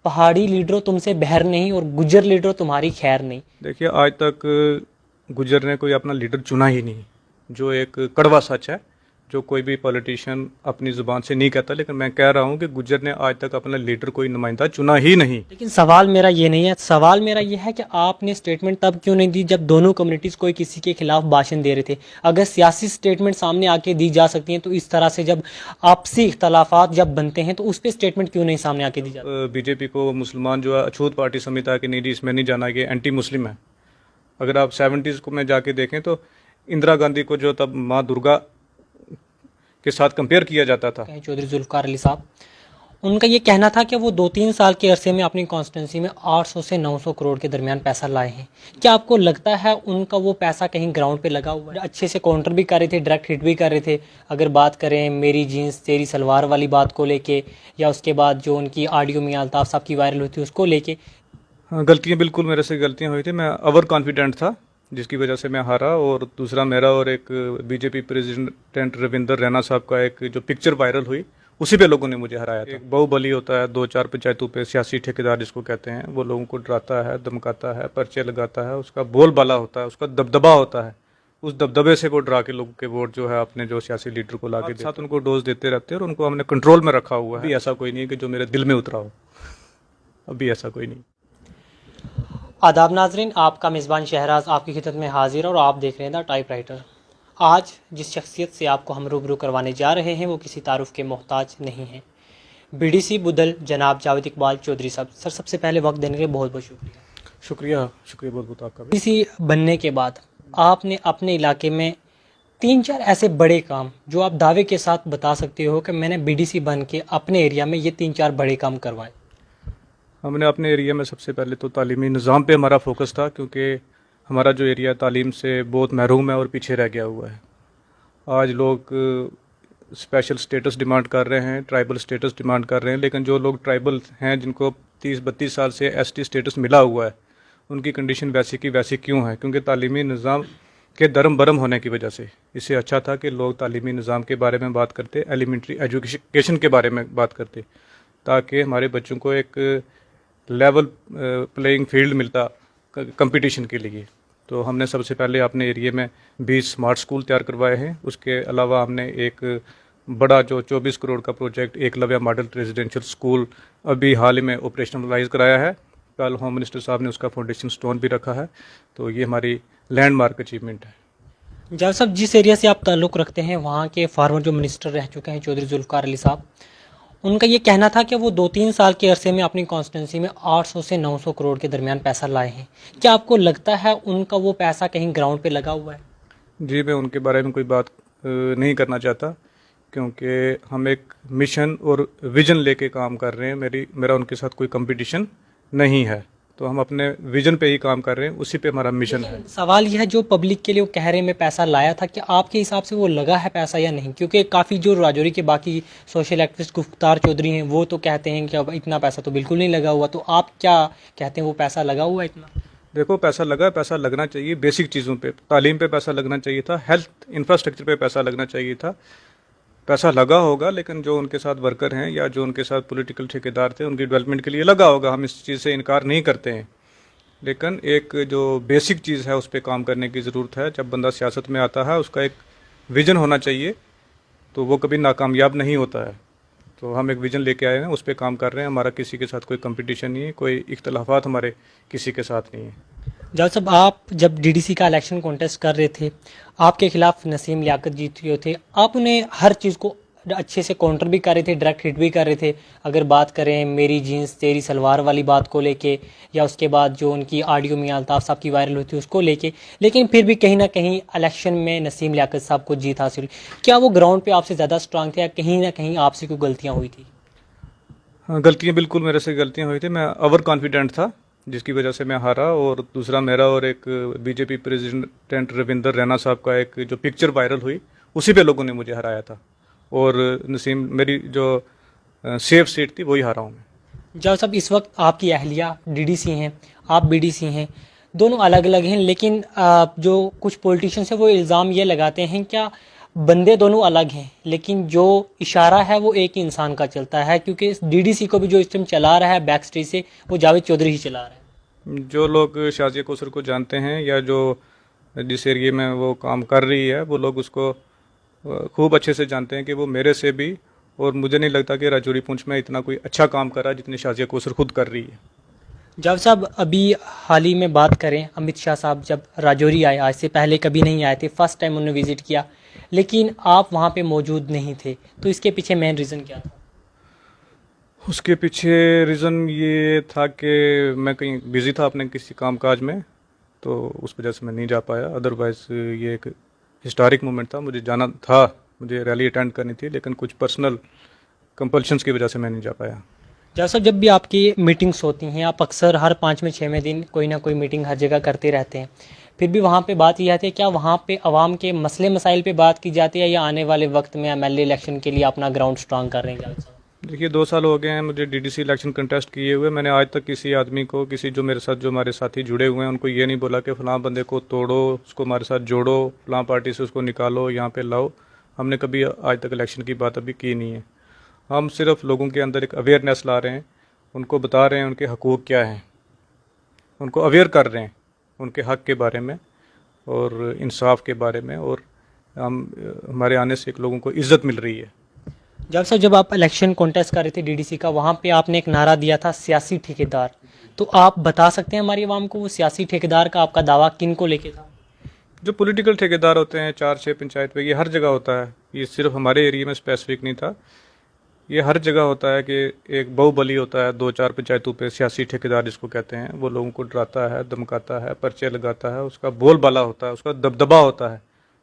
पहाड़ी लीडरों तुमसे बहर नहीं और गुज्जर लीडरों तुम्हारी खैर नहीं। देखिए, आज तक गुज्जर ने कोई अपना लीडर चुना ही नहीं, जो एक कड़वा सच है, जो कोई भी पॉलिटिशियन अपनी ज़ुबान से नहीं कहता। लेकिन मैं कह रहा हूँ कि गुज्जर ने आज तक अपना लीडर कोई नुमाइंदा चुना ही नहीं। लेकिन सवाल मेरा ये नहीं है, सवाल मेरा ये है कि आपने स्टेटमेंट तब क्यों नहीं दी जब दोनों कम्युनिटीज़ कोई किसी के खिलाफ भाषण दे रहे थे। अगर सियासी स्टेटमेंट सामने आके दी जा सकती हैं तो इस तरह से जब आपसी इख्तलाफात जब बनते हैं तो उस पर स्टेटमेंट क्यों नहीं सामने आके दी जाती। बीजेपी को मुसलमान जो है अछूत पार्टी समझता है कि नहीं जी, इसमें नहीं जाना, ये एंटी मुस्लिम है। अगर आप 70s को में जाके देखें तो इंदिरा गांधी को जो तब माँ दुर्गा के साथ कंपेयर किया जाता था। चौधरी जुल्फ़िकार अली साहब, उनका ये कहना था कि वो 2-3 साल के अरसे में अपनी कॉन्स्टिट्यूंसी में 800 से 900 करोड़ के दरमियान पैसा लाए हैं। क्या आपको लगता है उनका वो पैसा कहीं ग्राउंड पे लगा हुआ है? अच्छे से काउंटर भी कर रहे थे, डायरेक्ट हिट भी कर रहे थे। अगर बात करें मेरी जीन्स तेरी सलवार वाली बात को लेके, या उसके बाद जो उनकी ऑडियो मियां अल्ताफ़ साहब की वायरल हुई थी उसको लेके। हाँ, गलतियाँ बिल्कुल मेरे से गलतियाँ हुई थी। मैं ओवर कॉन्फिडेंट था, जिसकी वजह से मैं हारा। और दूसरा मेरा और एक बीजेपी प्रेसिडेंट रविंदर रैना साहब का एक जो पिक्चर वायरल हुई, उसी पे लोगों ने मुझे हराया था। एक बाहुबली होता है 2-4 पंचायतों पे, सियासी ठेकेदार जिसको कहते हैं, वो लोगों को डराता है, धमकाता है, पर्चे लगाता है, उसका बोलबाला होता है, उसका दबदबा होता है। उस दबदबे से वो डरा के लोगों के वोट जो है अपने जो सियासी लीडर को लाके साथ उनको डोज देते रहते हैं, और उनको हमने कंट्रोल में रखा हुआ है। अभी ऐसा कोई नहीं है कि जो मेरे दिल में उतरा हो, अभी ऐसा कोई नहीं। आदाब नाजरीन, आपका मेज़बान शहराज आपकी खिदमत में हाजिर और आप देख रहे हैं द टाइपराइटर। आज जिस शख्सियत से आपको हम रूबरू करवाने जा रहे हैं वो किसी तारुफ के मोहताज नहीं है। बीडीसी बुदल जनाब जावेद इकबाल चौधरी साहब। सर, सबसे पहले वक्त देने के लिए बहुत बहुत शुक्रिया। शुक्रिया, शुक्रिया बहुत बहुत आपका भी। बीडीसी बनने के बाद आपने अपने इलाके में 3-4 ऐसे बड़े काम जो आप दावे के साथ बता सकते हो कि मैंने बीडीसी बन के अपने एरिया में ये 3-4 बड़े काम करवाए। हमने अपने एरिया में सबसे पहले तो तालीमी निज़ाम पे हमारा फोकस था, क्योंकि हमारा जो एरिया तालीम से बहुत महरूम है और पीछे रह गया हुआ है। आज लोग स्पेशल स्टेटस डिमांड कर रहे हैं, ट्राइबल स्टेटस डिमांड कर रहे हैं, लेकिन जो लोग ट्राइबल हैं, जिनको 30-32 साल से एसटी स्टेटस मिला हुआ है, उनकी कंडीशन वैसी की वैसी क्यों है? क्योंकि तालीमी निज़ाम के दरम बरम होने की वजह से। इससे अच्छा था कि लोग तालीमी निज़ाम के बारे में बात करते, एलिमेंट्री एजुकेशन के बारे में बात करते, ताकि हमारे बच्चों को एक लेवल प्लेइंग फील्ड मिलता कंपटीशन के लिए। तो हमने सबसे पहले अपने एरिया में 20 स्मार्ट स्कूल तैयार करवाए हैं। उसके अलावा हमने एक बड़ा जो 24 करोड़ का project Eklavya model residential school अभी हाल ही में ऑपरेशनलाइज कराया है। कल होम मिनिस्टर साहब ने उसका फाउंडेशन स्टोन भी रखा है। तो ये हमारी लैंडमार्क अचीवमेंट है। जावेद साहब, जिस एरिया से आप ताल्लुक़ रखते हैं वहाँ के फार्मर जो मिनिस्टर रह चुके हैं चौधरी जुल्फ़िकार अली साहब, उनका ये कहना था कि वो 2-3 साल के अरसे में अपनी कॉन्स्टिट्यूंसी में 800 से 900 करोड़ के दरमियान पैसा लाए हैं। क्या आपको लगता है उनका वो पैसा कहीं ग्राउंड पे लगा हुआ है? जी, मैं उनके बारे में कोई बात नहीं करना चाहता, क्योंकि हम एक मिशन और विजन लेके काम कर रहे हैं। मेरा उनके साथ कोई कंपटीशन नहीं है। तो हम अपने विजन पे ही काम कर रहे हैं, उसी पे हमारा मिशन है। सवाल यह है, जो पब्लिक के लिए वो कह रहे हैं मैं पैसा लाया था, क्या आपके हिसाब से वो लगा है पैसा या नहीं? क्योंकि काफ़ी जो राजौरी के बाकी सोशल एक्टिविस्ट गुफ्तार चौधरी हैं वो तो कहते हैं कि अब इतना पैसा तो बिल्कुल नहीं लगा हुआ। तो आप क्या कहते हैं, वो पैसा लगा हुआ है इतना? देखो, पैसा लगा, पैसा लगना चाहिए बेसिक चीज़ों पे, तालीम पे पैसा लगना चाहिए था, हेल्थ इंफ्रास्ट्रक्चर पे पैसा लगना चाहिए था। पैसा लगा होगा, लेकिन जो उनके साथ वर्कर हैं या जो उनके साथ पॉलिटिकल ठेकेदार थे, उनकी डेवलपमेंट के लिए लगा होगा। हम इस चीज़ से इनकार नहीं करते हैं, लेकिन एक जो बेसिक चीज़ है उस पर काम करने की ज़रूरत है। जब बंदा सियासत में आता है, उसका एक विज़न होना चाहिए, तो वो कभी नाकामयाब नहीं होता है। तो हम एक विज़न लेके आए हैं, उस पर काम कर रहे हैं। हमारा किसी के साथ कोई कंपटीशन नहीं है, कोई इख्तलाफात हमारे किसी के साथ नहीं है। जावेद साहब, आप जब डीडीसी का इलेक्शन कॉन्टेस्ट कर रहे थे, आपके खिलाफ नसीम लियाकत जीत रहे थे, आप उन्हें हर चीज़ को अच्छे से काउंटर भी कर रहे थे, डायरेक्ट हिट भी कर रहे थे। अगर बात करें मेरी जीन्स तेरी सलवार वाली बात को लेके, या उसके बाद जो उनकी ऑडियो मियां अल्ताफ़ साहब की वायरल हुई थी उसको लेके, लेकिन फिर भी कहीं ना कहीं इलेक्शन में नसीम लियाकत साहब को जीत हासिल हुई। क्या वो ग्राउंड पे आपसे ज़्यादा स्ट्रांग थे या कहीं ना कहीं आपसे कोई गलतियाँ हुई थी? हाँ, गलतियाँ बिल्कुल मेरे से गलतियाँ हुई थी। मैं ओवर कॉन्फिडेंट था, जिसकी वजह से मैं हारा। और दूसरा मेरा और एक बीजेपी प्रेसिडेंट रविंदर रैना साहब का एक जो पिक्चर वायरल हुई, उसी पे लोगों ने मुझे हराया था। और नसीम, मेरी जो सेफ सीट थी वही हारा हूँ मैं। जावेद साहब, इस वक्त आपकी अहलिया डीडीसी हैं, आप बीडीसी हैं, दोनों अलग अलग हैं, लेकिन जो कुछ पॉलिटिशियंस हैं वो इल्ज़ाम ये लगाते हैं क्या बंदे दोनों अलग हैं, लेकिन जो इशारा है वो एक ही इंसान का चलता है, क्योंकि डीडीसी को भी जो इस टाइम चला रहा है बैक स्टेज से, वो जावेद चौधरी ही चला रहा है। जो लोग शाजिया कौसर को जानते हैं या जो जिस एरिए में वो काम कर रही है वो लोग उसको खूब अच्छे से जानते हैं कि वो मेरे से भी, और मुझे नहीं लगता कि राजौरी पुंछ में इतना कोई अच्छा काम कर रहा है जितनी शाजिया कौसर खुद कर रही है। जावेद साहब, अभी हाल ही में बात करें, अमित शाह साहब जब राजौरी आए, आज से पहले कभी नहीं आए थे, फर्स्ट टाइम उन्होंने विजिट किया, लेकिन आप वहाँ पे मौजूद नहीं थे, तो इसके पीछे मेन रीज़न क्या था? उसके पीछे रीज़न ये था कि मैं कहीं बिज़ी था अपने किसी काम काज में, तो उस वजह से मैं नहीं जा पाया। अदरवाइज़ ये एक हिस्टोरिक मोमेंट था, मुझे जाना था, मुझे रैली अटेंड करनी थी, लेकिन कुछ पर्सनल कंपल्शंस की वजह से मैं नहीं जा पाया। जैसा जब भी आपकी मीटिंग्स होती हैं, आप अक्सर हर 5वें 6वें दिन कोई ना कोई मीटिंग हर जगह करते रहते हैं, फिर भी वहाँ पे बात यह आती है, क्या वहाँ पे आवाम के मसले मसाइल पे बात की जाती है, या आने वाले वक्त में एमएलए इलेक्शन के लिए अपना ग्राउंड स्ट्रांग कर रहे हैं जावेद साहब? देखिए 2 साल हो गए हैं मुझे डीडीसी इलेक्शन कंटेस्ट किए हुए। मैंने आज तक किसी आदमी को, किसी जो मेरे साथ, जो हमारे साथी जुड़े हुए हैं, उनको ये नहीं बोला कि फ़लाँ बंदे को तोड़ो, उसको हमारे साथ जोड़ो, फ़लाँ पार्टी से उसको निकालो, यहाँ पे लाओ। हमने कभी आज तक इलेक्शन की बात अभी की नहीं है। हम सिर्फ लोगों के अंदर एक अवेयरनेस ला रहे हैं, उनको बता रहे हैं उनके हकूक़ क्या हैं, उनको अवेयर कर रहे हैं उनके हक़ के बारे में और इंसाफ के बारे में, और हमारे आने से एक लोगों को इज़्ज़त मिल रही है। जब सर, जब आप इलेक्शन कॉन्टेस्ट कर रहे थे डीडीसी का, वहाँ पे आपने एक नारा दिया था, सियासी ठेकेदार, तो आप बता सकते हैं हमारी आवाम को वो सियासी ठेकेदार का आपका दावा किन को लेके था? जो पॉलिटिकल ठेकेदार होते हैं 4-6 पंचायत पे, ये हर जगह होता है, ये सिर्फ हमारे एरिया में स्पेसिफिक नहीं था, ये हर जगह होता है कि एक बाहुबली होता है 2-4 पंचायतों पे, सियासी ठेकेदार जिसको कहते हैं, वो लोगों को डराता है, धमकाता है, पर्चे लगाता है, उसका बोलबाला होता है, उसका दबदबा होता है,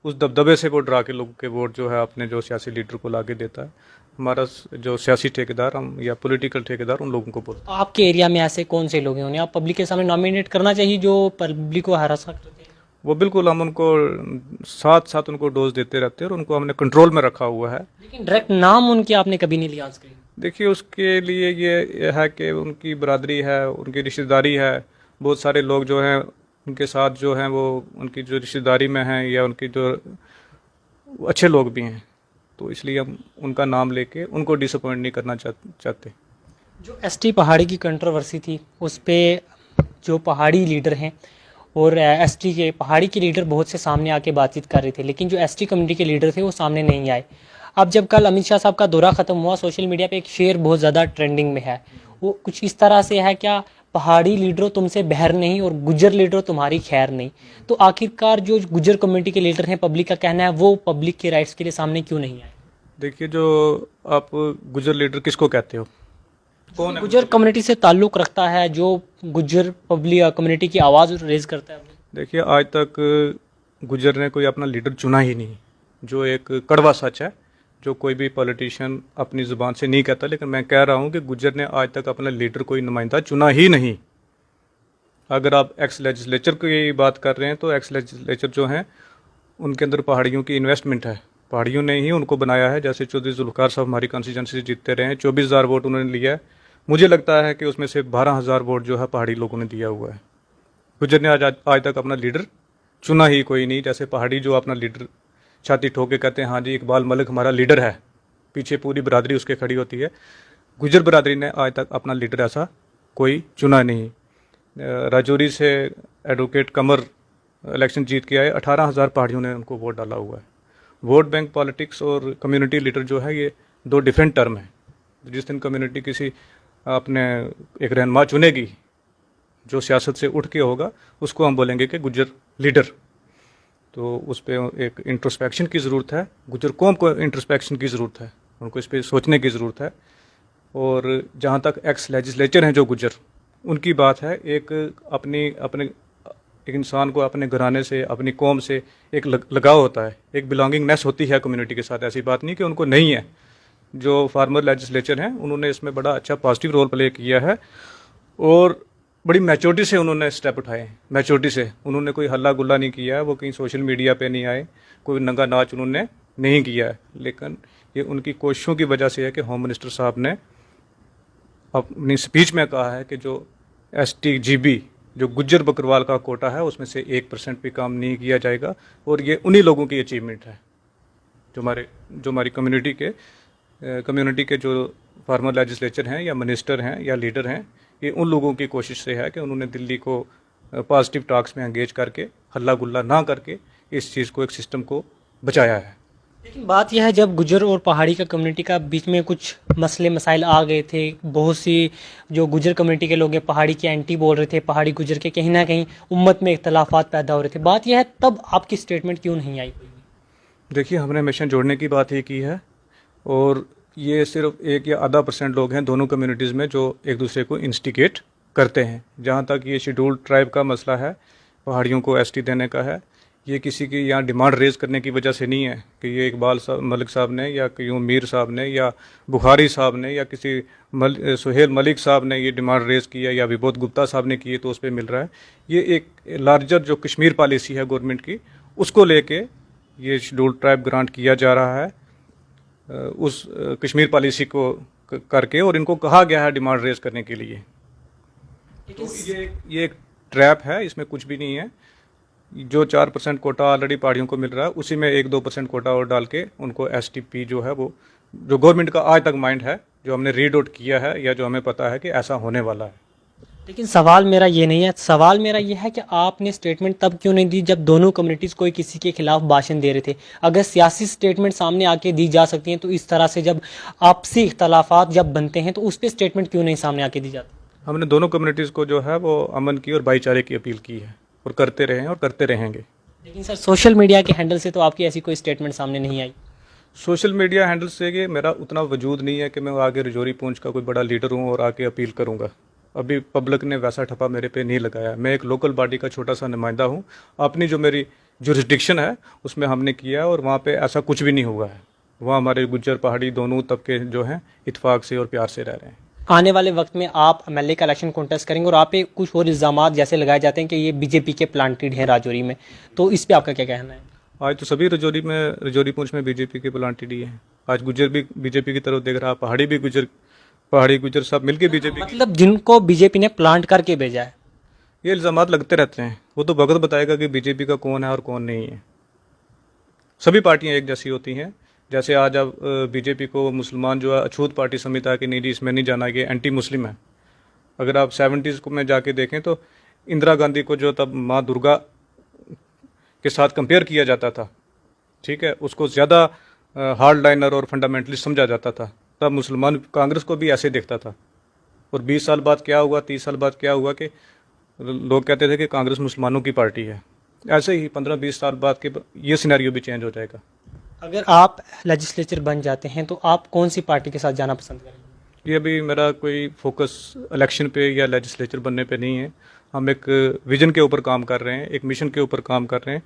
उस दबदबे से वो डरा के लोगों के वोट जो है अपने जो सियासी लीडर को लाके देता है। हमारा जो सियासी ठेकेदार हम या पॉलिटिकल ठेकेदार उन लोगों को बोलते हैं। आपके एरिया में ऐसे कौन से लोग हैं, उन्हें आप पब्लिक के सामने नॉमिनेट करना चाहिए जो पब्लिक को हरा सकते हैं? वो बिल्कुल, हम उनको साथ साथ उनको डोज देते रहते हैं और उनको हमने कंट्रोल में रखा हुआ है। लेकिन डायरेक्ट नाम उनके आपने कभी नहीं लिया आज के? देखिए उसके लिए ये है कि उनकी बरादरी है, उनकी रिश्तेदारी है, बहुत सारे लोग जो हैं उनके साथ जो हैं वो उनकी जो रिश्तेदारी में हैं या उनकी जो अच्छे लोग भी हैं, तो इसलिए हम उनका नाम लेके उनको डिसअपॉइंट नहीं करना चाहते। जो एसटी पहाड़ी की कंट्रोवर्सी थी, उस पे जो पहाड़ी लीडर हैं और एसटी के पहाड़ी के लीडर बहुत से सामने आके बातचीत कर रहे थे, लेकिन जो एसटी कम्युनिटी के लीडर थे वो सामने नहीं आए। अब जब कल अमित शाह साहब का दौरा ख़त्म हुआ, सोशल मीडिया पे एक शेर बहुत ज़्यादा ट्रेंडिंग में है, वो कुछ इस तरह से है, क्या पहाड़ी लीडरों तुमसे बहर नहीं और गुज्जर लीडरों तुम्हारी खैर नहीं। तो आखिरकार जो गुज्जर कम्युनिटी के लीडर हैं, पब्लिक का कहना है, वो पब्लिक के राइट्स के लिए सामने क्यों नहीं आए? देखिए जो आप गुज्जर लीडर किसको कहते हो, कौन है? गुज्जर कम्युनिटी से ताल्लुक़ रखता है, जो गुज्जर पब्लिक कम्युनिटी की आवाज़ रेज करता है। देखिए आज तक गुज्जर ने कोई अपना लीडर चुना ही नहीं, जो एक कड़वा सच है, जो कोई भी पॉलिटिशियन अपनी ज़ुबान से नहीं कहता, लेकिन मैं कह रहा हूँ कि गुज्जर ने आज तक अपना लीडर कोई नुमाइंदा चुना ही नहीं। अगर आप एक्स लेजिस्लेचर की बात कर रहे हैं तो एक्स लेजिस्लेचर जो हैं उनके अंदर पहाड़ियों की इन्वेस्टमेंट है, पहाड़ियों ने ही उनको बनाया है। जैसे चौधरी जुल्फ़िकार साहब हमारी कॉन्स्टिट्यूंसी से जीतते रहे हैं, 24,000 वोट उन्होंने लिया है, मुझे लगता है कि उसमें से 12,000 वोट जो है पहाड़ी लोगों ने दिया हुआ है। गुज्जर ने आज तक अपना लीडर चुना ही कोई नहीं। जैसे पहाड़ी जो अपना लीडर छाती ठोक के कहते हैं हाँ जी इकबाल मलिक हमारा लीडर है, पीछे पूरी बरादरी उसके खड़ी होती है, गुज्जर बरादरी ने आज तक अपना लीडर ऐसा कोई चुना नहीं। राजौरी से एडवोकेट कमर इलेक्शन जीत के आए, 18,000 पहाड़ियों ने उनको वोट डाला हुआ है। वोट बैंक पॉलिटिक्स और कम्युनिटी लीडर जो है ये दो डिफरेंट टर्म है। जिस दिन कम्युनिटी किसी अपने एक रहनुमा चुनेगी जो सियासत से उठ के होगा, उसको हम बोलेंगे कि गुज्जर लीडर। तो उस पर एक इंट्रोस्पेक्शन की ज़रूरत है, गुज्जर कौम को इंट्रोस्पेक्शन की ज़रूरत है, उनको इस पर सोचने की ज़रूरत है। और जहाँ तक एक्स लेजिस्लेचर हैं जो गुज्जर, उनकी बात है, एक अपने एक इंसान को अपने घराने से, अपनी कौम से एक लगाव होता है, एक बिलोंगिंगनेस होती है कम्युनिटी के साथ। ऐसी बात नहीं कि उनको नहीं है। जो फार्मर लेजिस्लेचर हैं उन्होंने इसमें बड़ा अच्छा पॉजिटिव रोल प्ले किया है और बड़ी मैच्योरिटी से उन्होंने स्टेप उठाए हैं। मैच्योरिटी से उन्होंने कोई हल्ला गुल्ला नहीं किया है, वो कहीं सोशल मीडिया पे नहीं आए, कोई नंगा नाच उन्होंने नहीं किया है। लेकिन ये उनकी कोशिशों की वजह से है कि होम मिनिस्टर साहब ने अपनी स्पीच में कहा है कि जो STGB जो गुज्जर बकरवाल का कोटा है उसमें से 1% भी काम नहीं किया जाएगा, और ये उन्हीं लोगों की अचीवमेंट है। जो हमारी कम्युनिटी के जो फार्मर लेजिस्लेचर हैं या मिनिस्टर हैं या लीडर हैं, ये उन लोगों की कोशिश से है कि उन्होंने दिल्ली को पॉजिटिव टॉक्स में एंगेज करके हल्ला गुल्ला ना करके इस चीज़ को, एक सिस्टम को बचाया है। लेकिन बात यह है, जब गुजर और पहाड़ी का कम्युनिटी का बीच में कुछ मसले मसाइल आ गए थे, बहुत सी जो गुजर कम्युनिटी के लोग हैं पहाड़ी के एंटी बोल रहे थे, पहाड़ी गुजर के कहीं ना कहीं उम्मत में इख्तलाफात पैदा हो रहे थे, बात यह है तब आपकी स्टेटमेंट क्यों नहीं आई? देखिए, हमने हमेशा जोड़ने की बात ही की है, और ये सिर्फ 1 या आधा % लोग हैं दोनों कम्युनिटीज़ में जो एक दूसरे को इंस्टिगेट करते हैं। जहाँ तक ये शेड्यूल्ड ट्राइब का मसला है, पहाड़ियों को एसटी देने का है, ये किसी की यहाँ डिमांड रेज़ करने की वजह से नहीं है कि ये इकबाल मलिक साहब ने या कयूम मीर साहब ने या बुखारी साहब ने या किसी सुहेल मलिक साहब ने ये डिमांड रेज़ की है या विबोध गुप्ता साहब ने की है तो उस पर मिल रहा है। ये एक लार्जर जो कश्मीर पॉलिसी है गवर्नमेंट की, उसको लेके ये शेड्यूल्ड ट्राइब ग्रांट किया जा रहा है, उस कश्मीर पॉलिसी को करके, और इनको कहा गया है डिमांड रेज़ करने के लिए। तो ये एक ट्रैप है, इसमें कुछ भी नहीं है। जो 4% कोटा ऑलरेडी पहाड़ियों को मिल रहा है, उसी में 1-2% कोटा और डाल के उनको एसटीपी जो है, वो जो गवर्नमेंट का आज तक माइंड है, जो हमने रीड आउट किया है या जो हमें पता है कि ऐसा होने वाला है। लेकिन सवाल मेरा ये नहीं है, सवाल मेरा ये है कि आपने स्टेटमेंट तब क्यों नहीं दी जब दोनों कम्युनिटीज़ कोई किसी के खिलाफ भाषण दे रहे थे? अगर सियासी स्टेटमेंट सामने आके दी जा सकती हैं तो इस तरह से जब आपसी इख्तलाफात जब बनते हैं तो उस पर स्टेटमेंट क्यों नहीं सामने आके दी जाती? हमने दोनों कम्युनिटीज़ को जो है वो अमन की और भाईचारे की अपील की है, और करते रहे हैं और करते रहेंगे। लेकिन सर, सोशल मीडिया के हैंडल से तो आपकी ऐसी कोई स्टेटमेंट सामने नहीं आई। सोशल मीडिया हैंडल से कि मेरा उतना वजूद नहीं है कि मैं आगे रजौरी पूंछ का कोई बड़ा लीडर हूँ और आके अपील करूँगा। अभी पब्लिक ने वैसा ठप्पा मेरे पे नहीं लगाया। मैं एक लोकल बॉडी का छोटा सा नुमाइंदा हूँ। अपनी जो मेरी जुरिस्डिक्शन है उसमें हमने किया है, और वहाँ पे ऐसा कुछ भी नहीं हुआ है। वहाँ हमारे गुज्जर पहाड़ी दोनों तबके जो हैं इत्तेफाक से और प्यार से रह रहे हैं। आने वाले वक्त में आप एमएलए का इलेक्शन कॉन्टेस्ट करेंगे और आप पे कुछ और इल्ज़ामात जैसे लगाए जाते हैं कि ये बीजेपी के प्लांटेड हैं राजौरी में, तो इस पे आपका क्या कहना है? आज तो सभी रजौरी पूंछ में बीजेपी के प्लांटेड ही हैं। आज गुज्जर भी बीजेपी की तरफ देख रहा है, पहाड़ी गुज्जर सब मिलके बीजेपी, मतलब जिनको बीजेपी ने प्लांट करके भेजा है। ये इल्ज़ामात लगते रहते हैं। वो तो वक्त बताएगा कि बीजेपी का कौन है और कौन नहीं है। सभी पार्टियां एक जैसी होती हैं। जैसे आज अब बीजेपी को मुसलमान जो है अछूत पार्टी समझता है कि नहीं जी इसमें नहीं जाना, ये एंटी मुस्लिम है। अगर आप 70s को में जाके देखें तो इंदिरा गांधी को जो तब माँ दुर्गा के साथ कंपेयर किया जाता था, ठीक है, उसको ज़्यादा हार्ड लाइनर और फंडामेंटलिस्ट समझा जाता था। तब मुसलमान कांग्रेस को भी ऐसे देखता था। और 20 साल बाद क्या हुआ, 30 साल बाद क्या हुआ कि लोग कहते थे कि कांग्रेस मुसलमानों की पार्टी है। ऐसे ही 15-20 साल बाद के ये सिनेरियो भी चेंज हो जाएगा। अगर आप लेजिस्लेचर बन जाते हैं तो आप कौन सी पार्टी के साथ जाना पसंद करेंगे? ये अभी मेरा कोई फोकस इलेक्शन पे या लेजिस्लेचर बनने पे नहीं है। हम एक विजन के ऊपर काम कर रहे हैं, एक मिशन के ऊपर काम कर रहे हैं।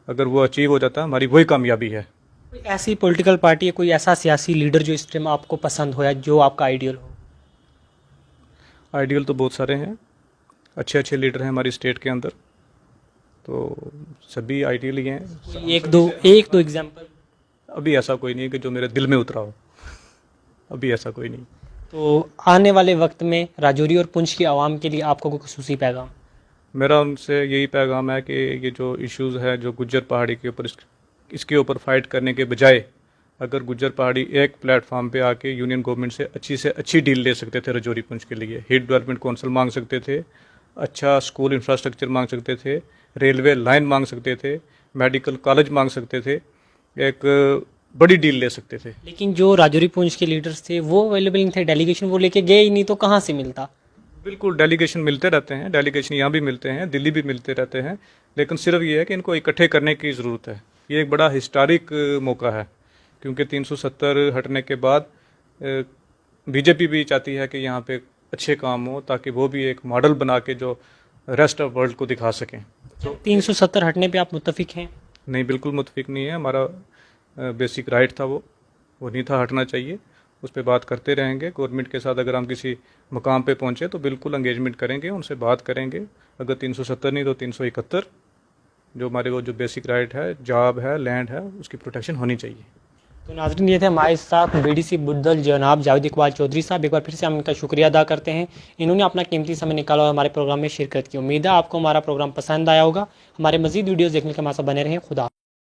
अगर वो अचीव हो जाता है हमारी वही कामयाबी है। कोई ऐसी पॉलिटिकल पार्टी है, कोई ऐसा सियासी लीडर जो इस टाइम आपको पसंद हो या जो आपका आइडियल हो? आइडियल तो बहुत सारे हैं, अच्छे लीडर हैं हमारी स्टेट के अंदर, तो सभी आइडियल ही हैं। एक दो एग्जाम्पल? अभी ऐसा कोई नहीं है कि जो मेरे दिल में उतरा हो, अभी ऐसा कोई नहीं। तो आने वाले वक्त में राजौरी और पुंछ की आवाम के लिए आपको कोई खुसूसी पैगाम? मेरा उनसे यही पैगाम है कि ये जो इश्यूज़ है जो गुज्जर पहाड़ी के ऊपर, इसके ऊपर फाइट करने के बजाय अगर गुज्जर पहाड़ी एक प्लेटफॉर्म पे आके यूनियन गवर्नमेंट से अच्छी डील ले सकते थे राजौरी पुंछ के लिए। हीट डेवलपमेंट काउंसिल मांग सकते थे, अच्छा स्कूल इंफ्रास्ट्रक्चर मांग सकते थे, रेलवे लाइन मांग सकते थे, मेडिकल कॉलेज मांग सकते थे, एक बड़ी डील ले सकते थे। लेकिन जो राजौरी पुंछ के लीडर्स थे वो अवेलेबल नहीं थे, डेलीगेशन वो लेके गए ही नहीं, तो कहाँ से मिलता? बिल्कुल, डेलीगेशन मिलते रहते हैं, डेलीगेशन यहाँ भी मिलते हैं, दिल्ली भी मिलते रहते हैं, लेकिन सिर्फ ये है कि इनको इकट्ठे करने की ज़रूरत है। ये एक बड़ा हिस्टोरिक मौका है, क्योंकि 370 हटने के बाद बीजेपी भी चाहती है कि यहाँ पे अच्छे काम हो, ताकि वो भी एक मॉडल बना के जो रेस्ट ऑफ वर्ल्ड को दिखा सकें। तो 370 हटने पे आप मुत्तफिक हैं? नहीं, बिल्कुल मुत्तफिक नहीं है। हमारा बेसिक राइट था, वो नहीं था, हटना चाहिए। उस पर बात करते रहेंगे। गवर्नमेंट के साथ अगर हम किसी मकाम पे पहुँचे तो बिल्कुल एंगेजमेंट करेंगे, उनसे बात करेंगे। अगर 370 नहीं तो 371, जो हमारे वो जो बेसिक राइट है, जॉब है, लैंड है, उसकी प्रोटेक्शन होनी चाहिए। तो नाज़रीन, ये थे हमारे साथ बीडीसी बुद्धल जनाब जावेद इकबाल चौधरी साहब। एक बार फिर से हम इनका शुक्रिया अदा करते हैं, इन्होंने अपना कीमती समय निकाला और हमारे प्रोग्राम में शिरकत की। उम्मीद है आपको हमारा प्रोग्राम पसंद आया होगा। हमारे मज़ीद वीडियोज़ देखने के हमारे साथ बने रहें। खुदा।